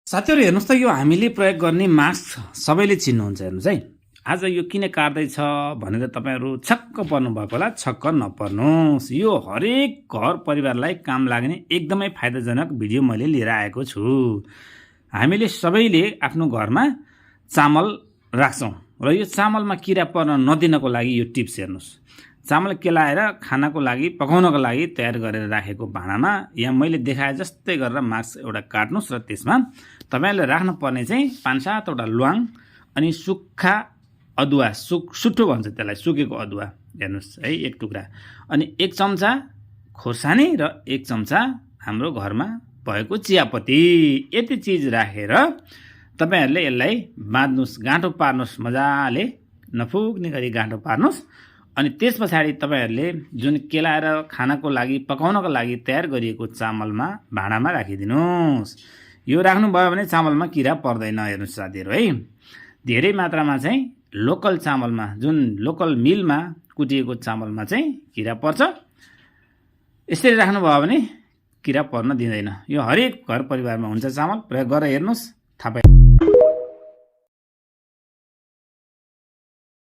साथीहरू हेर्नुहोस् त यो हामीले प्रयोग गर्ने मास्क सबैले चिन्नुहुन्छ। हेर्नुहोस् है, आज यो किन काट्दैछ भनेर तपाईँहरू छक्क पर्नुभएको होला। छक्क नपर्नुहोस्, यो हरेक घर परिवारलाई काम लाग्ने एकदमै फाइदाजनक भिडियो मैले लिएर आएको छु। हामीले सबैले आफ्नो घरमा चामल राख्छौँ र यो चामलमा किरा पर्न नदिनको लागि यो टिप्स हेर्नुहोस्। चामल केलाएर खानाको लागि पकाउनको लागि तयार गरेर राखेको भाँडामा यहाँ मैले देखाए जस्तै गरेर मास्क एउटा काट्नुहोस् र त्यसमा तपाईँले राख्नुपर्ने चाहिँ 5-7वटा ल्वाङ अनि सुक्खा अदुवा, सुट्ठो भन्छ त्यसलाई, सुकेको अदुवा हेर्नुहोस् है, 1 टुक्रा, अनि 1 चम्चा खोर्सानी र 1 चम्चा हाम्रो घरमा भएको चियापत्ती। यति चिज राखेर तपाईँहरूले यसलाई बाँध्नुहोस्, गाँठो पार्नुहोस्, मजाले नफुक्ने गरी गाँठो पार्नुहोस्। अनि त्यस पछाडि तपाईँहरूले जुन केलाएर खानाको लागि पकाउनको लागि तयार गरिएको चामलमा भाँडामा राखिदिनुहोस्। यो राख्नुभयो भने चामलमा किरा पर्दैन। हेर्नुहोस् साथीहरू है, धेरै मात्रामा चाहिँ लोकल चामलमा, जुन लोकल मिलमा कुटिएको चामलमा चाहिँ किरा पर्छ। यसरी राख्नुभयो भने किरा पर्न दिँदैन। यो हरेक घर परिवारमा हुन्छ चामल, प्रयोग गरेर हेर्नुहोस्, थाहा पाइ।